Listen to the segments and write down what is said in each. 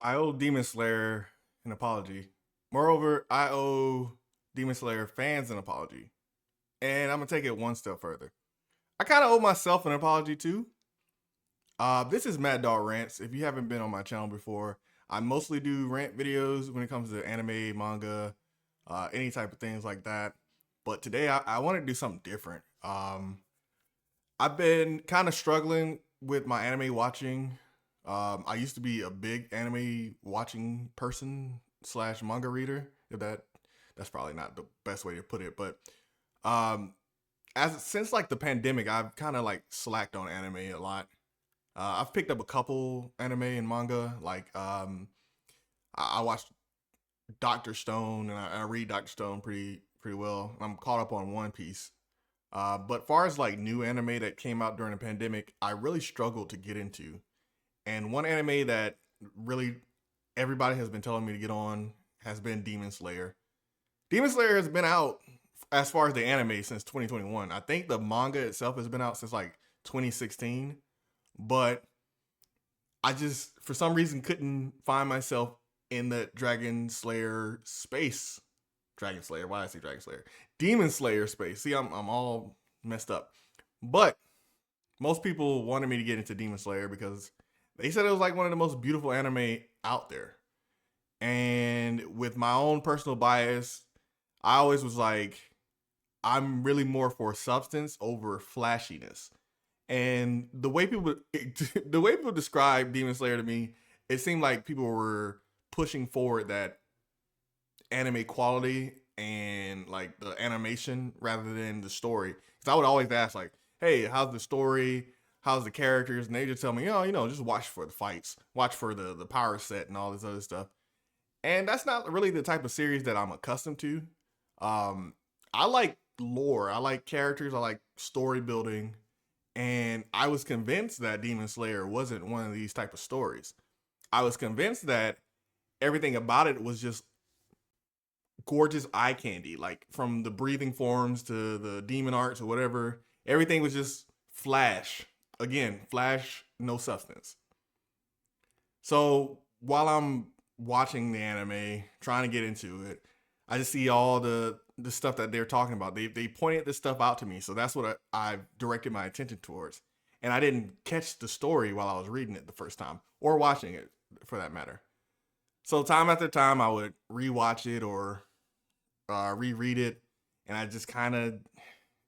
I owe Demon Slayer an apology. Moreover, I owe Demon Slayer fans an apology. And I'm going to take it one step further. I kind of owe myself an apology too. This is Maddogg Rants. If you haven't been on my channel before, I mostly do rant videos when it comes to anime, manga, any type of things like that. But today I want to do something different. I've been kind of struggling with my anime watching. I used to be a big anime watching person slash manga reader. If that's probably not the best way to put it, but um, as since like the pandemic, I've kind of like slacked on anime a lot. I've picked up a couple anime and manga. Like I watched Doctor Stone and I read Doctor Stone pretty well. I'm caught up on One Piece. But far as like new anime that came out during the pandemic, I really struggled to get into. And one anime that really everybody has been telling me to get on has been Demon Slayer. Demon Slayer has been out as far as the anime since 2021. I think the manga itself has been out since like 2016, but I just for some reason couldn't find myself in the Dragon Slayer space. Dragon Slayer, why did I say Dragon Slayer? Demon Slayer space. See, I'm all messed up. But most people wanted me to get into Demon Slayer because they said it was like one of the most beautiful anime out there. And with my own personal bias, I always was like, I'm really more for substance over flashiness. And the way people describe Demon Slayer to me, it seemed like people were pushing forward that anime quality and like the animation rather than the story. Because I would always ask like, "Hey, how's the story? How's the characters?" And they just tell me, "Oh, just watch for the fights, watch for the power set and all this other stuff." And that's not really the type of series that I'm accustomed to. Um, I like lore, I like characters, I like story building, and I was convinced that Demon Slayer wasn't one of these type of stories. I was convinced that everything about it was just gorgeous eye candy, like from the breathing forms to the demon arts or whatever. Everything was just flash. Again, flash, no substance. So while I'm watching the anime, trying to get into it, I just see all the stuff that they're talking about. They pointed this stuff out to me, so that's what I directed my attention towards. And I didn't catch the story while I was reading it the first time or watching it, for that matter. So time after time, I would rewatch it or reread it, and I just kind of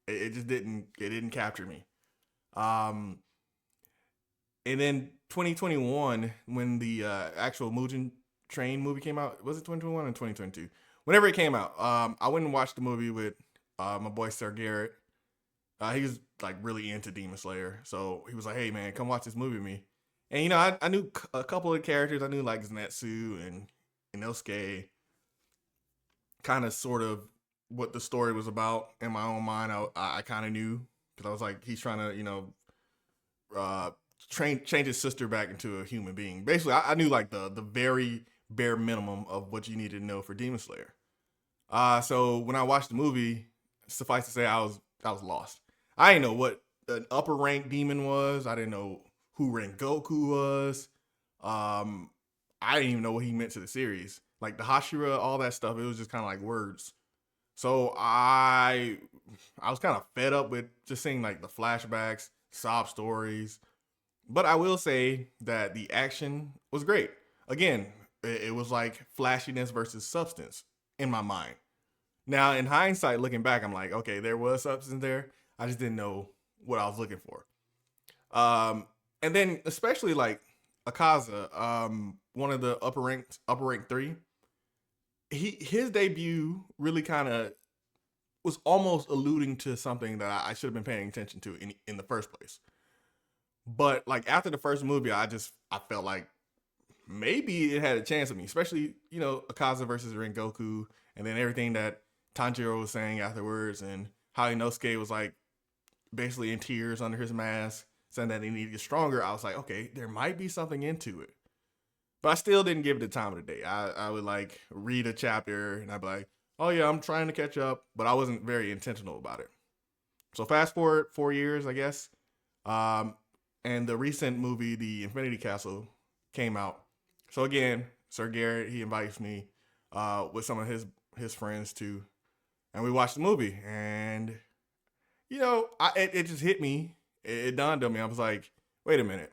it just didn't capture me. Um, and then 2021, when the actual Mugen Train movie came out, was it 2021 or 2022? Whenever it came out, I went and watched the movie with my boy Sir Garrett. He was like really into Demon Slayer, so he was like, "Hey man, come watch this movie with me." And I knew a couple of characters. I knew like Zenitsu and Inosuke, kind of sort of what the story was about in my own mind. I kind of knew because I was like, he's trying to uh, change his sister back into a human being. Basically, I knew like the very bare minimum of what you needed to know for Demon Slayer. So when I watched the movie, suffice to say, I was lost. I didn't know what an upper rank demon was. I didn't know who Rengoku was. Um, I didn't even know what he meant to the series. Like the Hashira, all that stuff. It was just kind of like words. So I was kind of fed up with just seeing like the flashbacks, sob stories. But I will say that the action was great. Again, it was like flashiness versus substance in my mind. Now, in hindsight, looking back, I'm like, okay, there was substance there. I just didn't know what I was looking for. Um, and then especially like Akaza, one of the upper rank three, his debut really kind of was almost alluding to something that I should have been paying attention to in the first place. But like after the first movie, I felt like maybe it had a chance of me, especially Akaza versus Rengoku, and then everything that Tanjiro was saying afterwards, and how Inosuke was like basically in tears under his mask, saying that he needed to get stronger. I was like, okay, there might be something into it. But I still didn't give it the time of the day. I would like read a chapter and I'd be like, oh yeah, I'm trying to catch up, but I wasn't very intentional about it. So fast forward 4 years, I guess, um, and the recent movie, The Infinity Castle, came out. So again, Sir Garrett, he invites me with some of his friends too, and we watched the movie. And it just hit me. It dawned on me. I was like, wait a minute.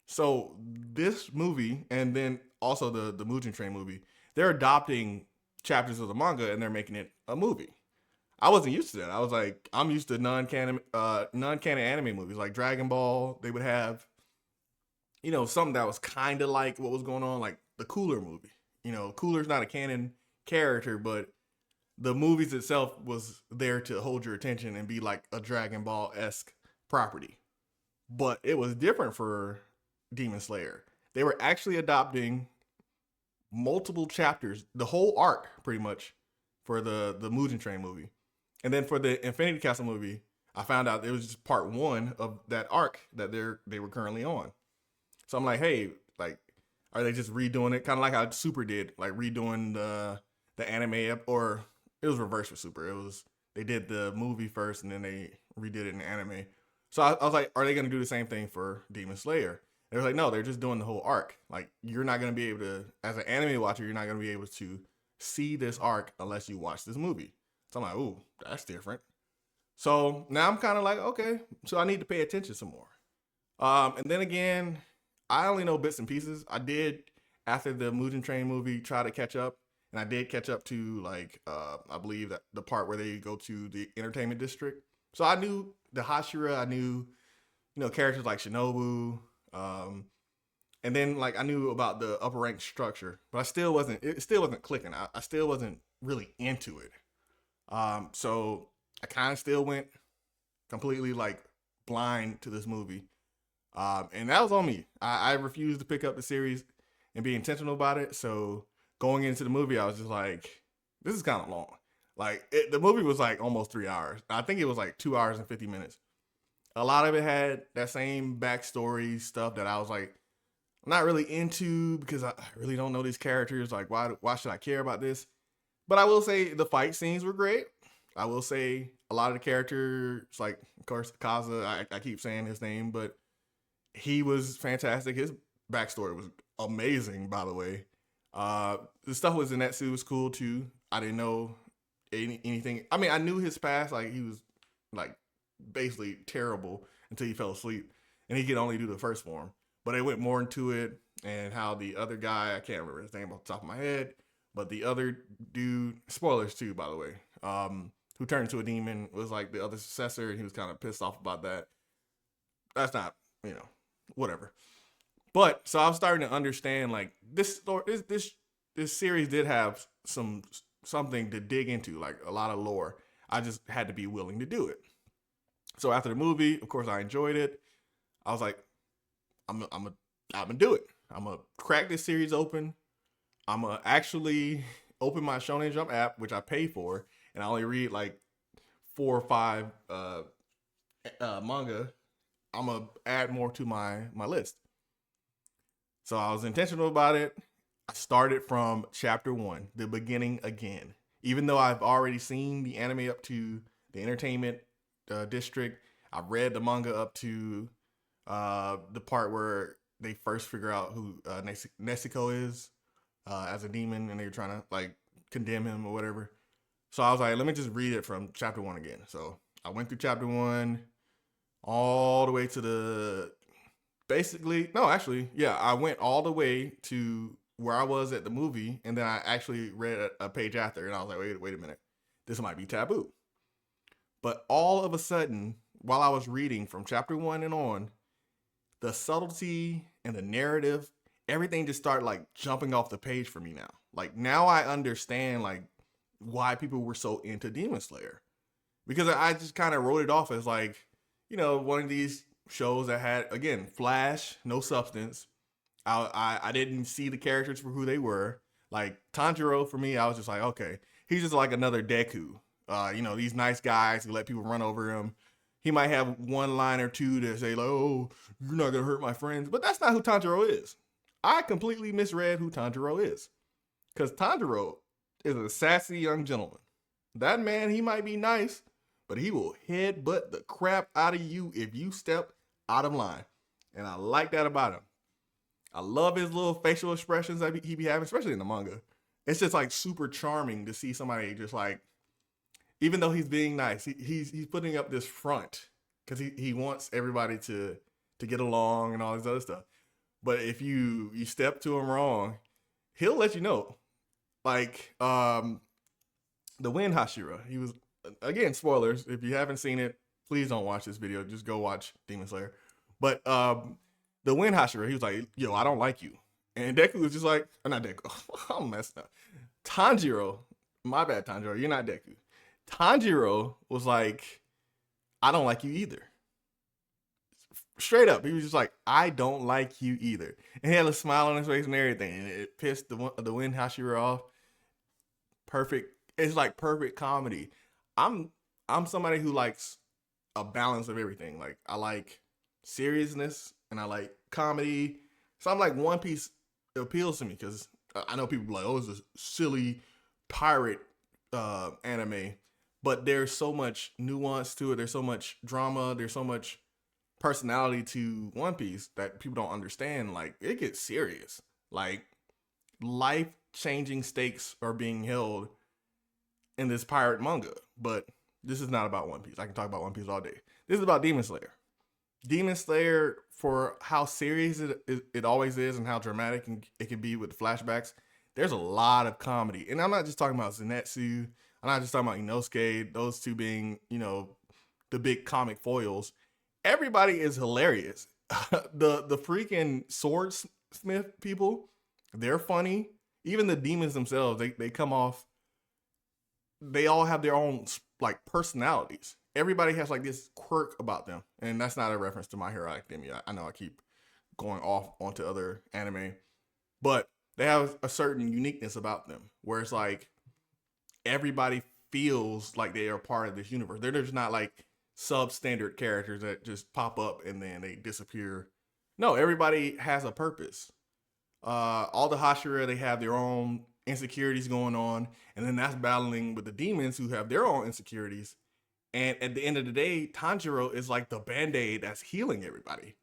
So this movie, and then also the Mugen Train movie, they're adopting chapters of the manga and they're making it a movie. I wasn't used to that. I was like, I'm used to non-canon anime movies like Dragon Ball. They would have, something that was kind of like what was going on, like the Cooler movie. Cooler's not a canon character, but the movies itself was there to hold your attention and be like a Dragon Ball esque property. But it was different for Demon Slayer. They were actually adopting multiple chapters, the whole arc, pretty much, for the Mugen Train movie. And then for the Infinity Castle movie, I found out it was just part one of that arc that they were currently on. So I'm like, hey, like, are they just redoing it? Kind of like how Super did, like redoing the anime, or it was reversed for Super. It was they did the movie first and then they redid it in the anime. So I was like, are they going to do the same thing for Demon Slayer? They're like, no, they're just doing the whole arc. Like, you're not going to be able to, as an anime watcher, you're not going to be able to see this arc unless you watch this movie. So I'm like, ooh, that's different. So now I'm kind of like, okay, so I need to pay attention some more. And then again, I only know bits and pieces. I did, after the Mugen Train movie, try to catch up. And I did catch up to, like, I believe that the part where they go to the entertainment district. So I knew the Hashira. I knew, characters like Shinobu. And then, like, I knew about the upper rank structure. But it still wasn't clicking. I still wasn't really into it. So I kind of still went completely, like, blind to this movie. And that was on me. I refused to pick up the series and be intentional about it. So going into the movie, I was just like, this is kind of long. Like, the movie was like almost 3 hours. I think it was like 2 hours and 50 minutes. A lot of it had that same backstory stuff that I was like, I'm not really into because I really don't know these characters. Like, why should I care about this? But I will say the fight scenes were great. I will say a lot of the characters, like, of course, Kaza, I keep saying his name, but he was fantastic. His backstory was amazing, by the way. The stuff with Zenitsu was cool too. I didn't know anything. I mean, I knew his past. Like, he was like basically terrible until he fell asleep, and he could only do the first form. But they went more into it and how the other guy, I can't remember his name off the top of my head, but the other dude, spoilers too, by the way, who turned into a demon was like the other successor, and he was kind of pissed off about that. That's not, whatever. But so I was starting to understand, like, this story, this series did have something to dig into, like a lot of lore. I just had to be willing to do it. So after the movie, of course, I enjoyed it. I was like, I'm gonna do it. I'm gonna crack this series open. I'm gonna actually open my Shonen Jump app, which I pay for, and I only read like 4 or 5 manga. I'm gonna add more to my list. So I was intentional about it. I started from chapter 1, the beginning again. Even though I've already seen the anime up to the entertainment district, I read the manga up to the part where they first figure out who Nezuko is as a demon, and they're trying to, like, condemn him or whatever. So I was like, let me just read it from chapter 1 again. So I went through chapter 1 all the way to I went all the way to where I was at the movie, and then I actually read a page after, and I was like, wait a minute, this might be taboo. But all of a sudden, while I was reading from chapter 1 and on, the subtlety and the narrative, everything just started, like, jumping off the page for me now. Like, now I understand, like, why people were so into Demon Slayer. Because I just kind of wrote it off as, like, one of these shows that had, again, flash, no substance. I didn't see the characters for who they were. Like, Tanjiro, for me, I was just like, okay, he's just like another Deku. These nice guys who let people run over him. He might have one line or two to say, like, oh, you're not going to hurt my friends. But that's not who Tanjiro is. I completely misread who Tanjiro is. Because Tanjiro is a sassy young gentleman. That man, he might be nice, but he will headbutt the crap out of you if you step out of line. And I like that about him. I love his little facial expressions that he be having, especially in the manga. It's just like super charming to see somebody just like, even though he's being nice, he's putting up this front because he wants everybody to get along and all this other stuff. But if you step to him wrong, he'll let you know. Like the Wind Hashira, he was, again, spoilers. If you haven't seen it, please don't watch this video. Just go watch Demon Slayer. But the Wind Hashira, he was like, "Yo, I don't like you," and Deku was just like, not Deku, I'm messing up. Tanjiro, my bad, Tanjiro, you're not Deku. Tanjiro was like, "I don't like you either." Straight up, he was just like, "I don't like you either," and he had a smile on his face and everything, and it pissed the Wind Hashira off. Perfect. It's like perfect comedy. I'm I'm somebody who likes a balance of everything. Like I like seriousness and I like comedy. So I'm like One Piece appeals to me because I know people be like, "Oh, it's a silly pirate anime," but there's so much nuance to it. There's so much drama. There's so much personality to One Piece that people don't understand. Like it gets serious. Like life changing stakes are being held in this pirate manga. But this is not about One Piece. I can talk about One Piece all day. This is about Demon Slayer. Demon Slayer, for how serious it always is and how dramatic it can be with flashbacks, there's a lot of comedy. And I'm not just talking about Zenitsu. I'm not just talking about Inosuke, those two being, the big comic foils. Everybody is hilarious. The freaking swordsmith people, they're funny. Even the demons themselves, they come off, they all have their own like personalities. Everybody has like this quirk about them. And that's not a reference to My Hero Academia. I know I keep going off onto other anime, but they have a certain uniqueness about them where it's like everybody feels like they are part of this universe. They're just not like substandard characters that just pop up and then they disappear. No, everybody has a purpose. All the Hashira, they have their own insecurities going on, and then that's battling with the demons who have their own insecurities. And at the end of the day, Tanjiro is like the band-aid that's healing everybody.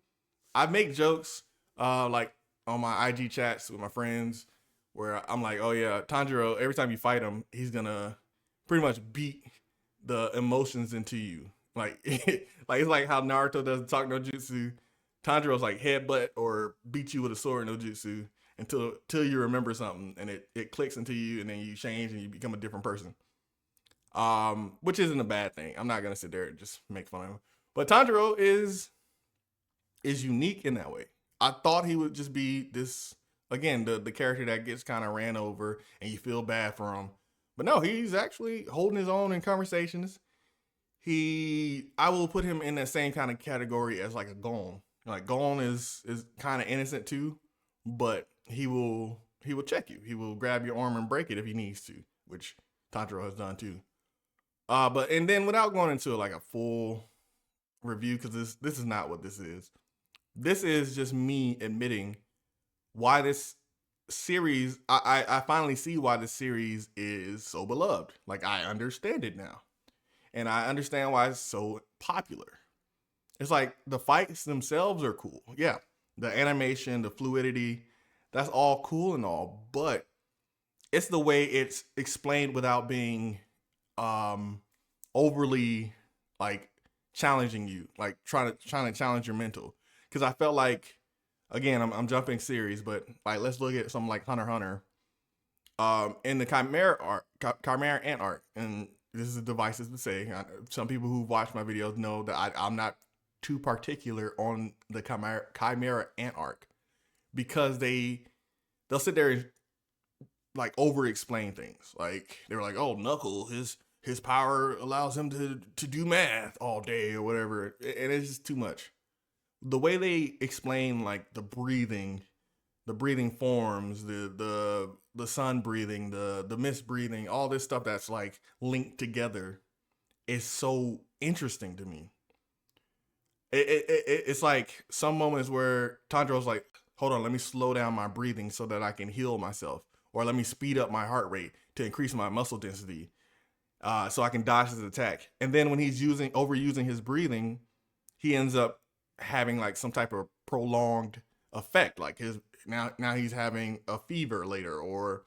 I make jokes like on my IG chats with my friends where I'm like, "Oh yeah, Tanjiro, every time you fight him, he's gonna pretty much beat the emotions into you." Like, like it's like how Naruto does talk no jutsu. Tanjiro's like headbutt or beat you with a sword no jutsu until you remember something and it clicks into you and then you change and you become a different person. Which isn't a bad thing. I'm not gonna sit there and just make fun of him. But Tanjiro is unique in that way. I thought he would just be this, again, the character that gets kind of ran over and you feel bad for him. But no, he's actually holding his own in conversations. I will put him in that same kind of category as like a Gon. Like Gon is kind of innocent too, but he will check you. He will grab your arm and break it if he needs to, which Tanjiro has done too. And then without going into like a full review, because this is not what this is. This is just me admitting why this series. I finally see why this series is so beloved. Like I understand it now, and I understand why it's so popular. It's like the fights themselves are cool. Yeah, the animation, the fluidity, that's all cool and all, but it's the way it's explained without being overly like challenging you, like trying to challenge your mental. Because I felt like, again, I'm jumping series, but like let's look at something like Hunter x Hunter. In the Chimera Ant arc, and this is a divisive to say. Some people who watch my videos know that I'm not too particular on the Chimera Ant arc because they'll sit there and like over explain things. Like they were like, "Oh, Knuckle, his power allows him to do math all day or whatever," and it's just too much. The way they explain like the breathing forms, the sun breathing, the mist breathing, all this stuff that's like linked together is so interesting to me. It's like some moments where Tanjiro's like, "Hold on, let me slow down my breathing so that I can heal myself, or let me speed up my heart rate to increase my muscle density, so I can dodge his attack." And then when he's overusing his breathing, he ends up having like some type of prolonged effect. Like now he's having a fever later, or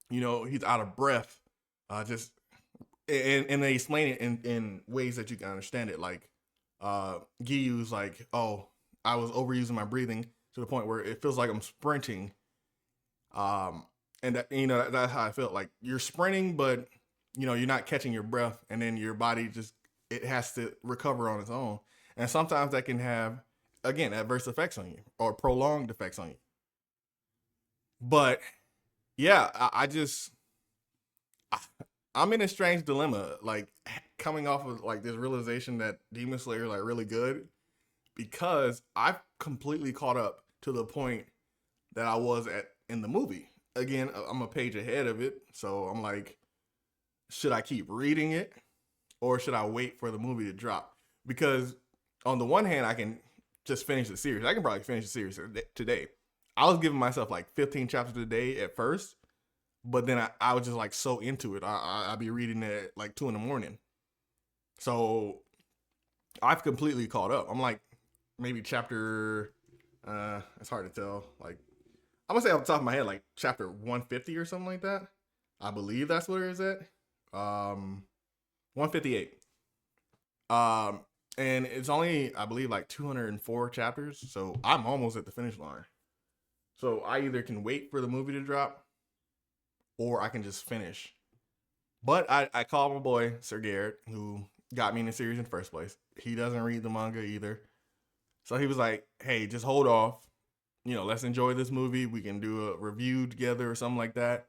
he's out of breath. Just and they explain it in ways that you can understand it. Like Giyu's like, oh, I was overusing my breathing to the point where it feels like I'm sprinting. And that that's how I felt. Like you're sprinting, but you're not catching your breath, and then your body just it has to recover on its own. And sometimes that can have, again, adverse effects on you or prolonged effects on you. But yeah, I just I'm in a strange dilemma, like coming off of like this realization that Demon Slayer is like really good, because I've completely caught up to the point that I was at in the movie. Again, I'm a page ahead of it, so I'm like, should I keep reading it or should I wait for the movie to drop? Because on the one hand, I can just finish the series. I can probably finish the series today. I was giving myself like 15 chapters a day at first, but then I was just like so into it. I'd be reading it at like 2 a.m. So I've completely caught up. I'm like maybe chapter, it's hard to tell. Like I'm gonna say off the top of my head, like chapter 150 or something like that. I believe that's what it is at. 158. And it's only, I believe, like 204 chapters. So I'm almost at the finish line. So I either can wait for the movie to drop or I can just finish. But I called my boy, Sir Garrett, who got me in the series in the first place. He doesn't read the manga either. So he was like, hey, just hold off. Let's enjoy this movie. We can do a review together or something like that.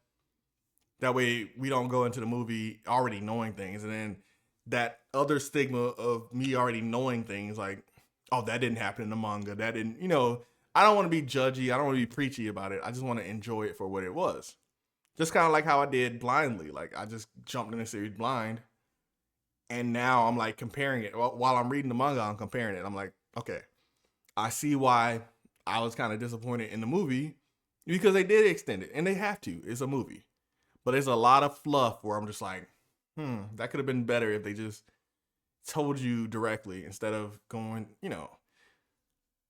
That way we don't go into the movie already knowing things. And then that other stigma of me already knowing things like, oh, that didn't happen in the manga. That didn't, I don't want to be judgy. I don't want to be preachy about it. I just want to enjoy it for what it was. Just kind of like how I did blindly. Like I just jumped in the series blind. And now I'm like comparing it. While I'm reading the manga, I'm comparing it. I'm like, okay, I see why I was kind of disappointed in the movie because they did extend it. And they have to. It's a movie. But there's a lot of fluff where I'm just like, that could have been better if they just told you directly instead of going,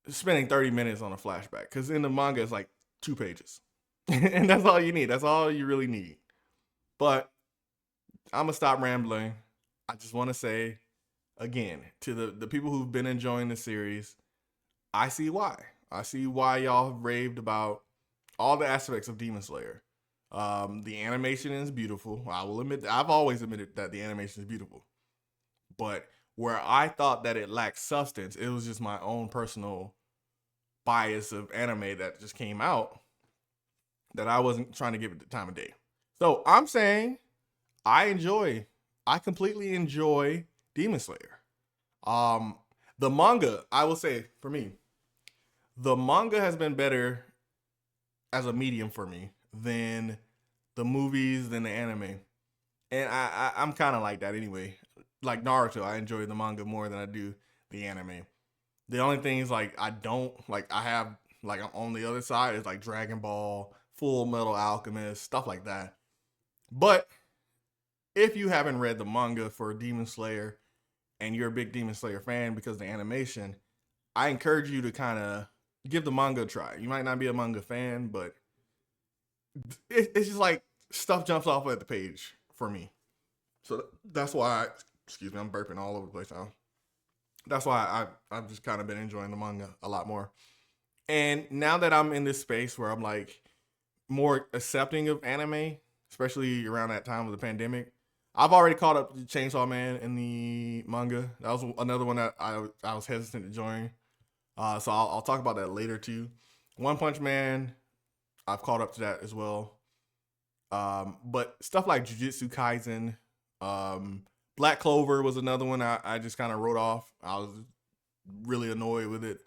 spending 30 minutes on a flashback. Because in the manga, it's like 2 pages. And that's all you need. That's all you really need. But I'm going to stop rambling. I just want to say, again, to the people who've been enjoying the series, I see why. I see why y'all have raved about all the aspects of Demon Slayer. The animation is beautiful. I will admit, I've always admitted that the animation is beautiful. But where I thought that it lacked substance, it was just my own personal bias of anime that just came out that I wasn't trying to give it the time of day. So I'm saying I completely enjoy Demon Slayer. The manga, I will say for me, the manga has been better as a medium for me than the movies, than the anime. And I'm kind of like that anyway. Like Naruto, I enjoy the manga more than I do the anime. The only thing is like I don't like I have like on the other side is like Dragon Ball, Full Metal Alchemist, stuff like that. But if you haven't read the manga for Demon Slayer and you're a big Demon Slayer fan because of the animation, I encourage you to kind of give the manga a try. You might not be a manga fan, but it's just like stuff jumps off at the page for me. So that's why, excuse me, I'm burping all over the place now. That's why I've just kind of been enjoying the manga a lot more. And now that I'm in this space where I'm like more accepting of anime, especially around that time of the pandemic, I've already caught up to Chainsaw Man in the manga. That was another one that I was hesitant to join. So I'll talk about that later too. One Punch Man, I've caught up to that as well. But stuff like Jujutsu Kaisen, Black Clover was another one I just kind of wrote off. I was really annoyed with it.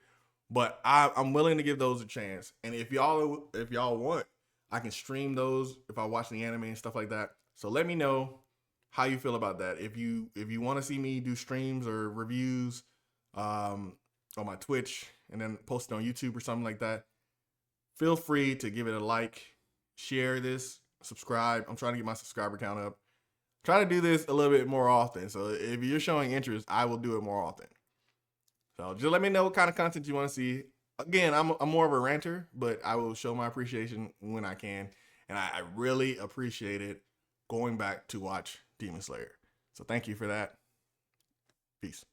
But I'm willing to give those a chance. And if y'all want, I can stream those if I watch the anime and stuff like that. So let me know how you feel about that. If you want to see me do streams or reviews on my Twitch and then post it on YouTube or something like that, feel free to give it a like, share this, subscribe. I'm trying to get my subscriber count up. Try to do this a little bit more often. So if you're showing interest, I will do it more often. So just let me know what kind of content you want to see. again, I'm more of a ranter, but I will show my appreciation when I can, and I really appreciated going back to watch Demon Slayer. So thank you for that. Peace.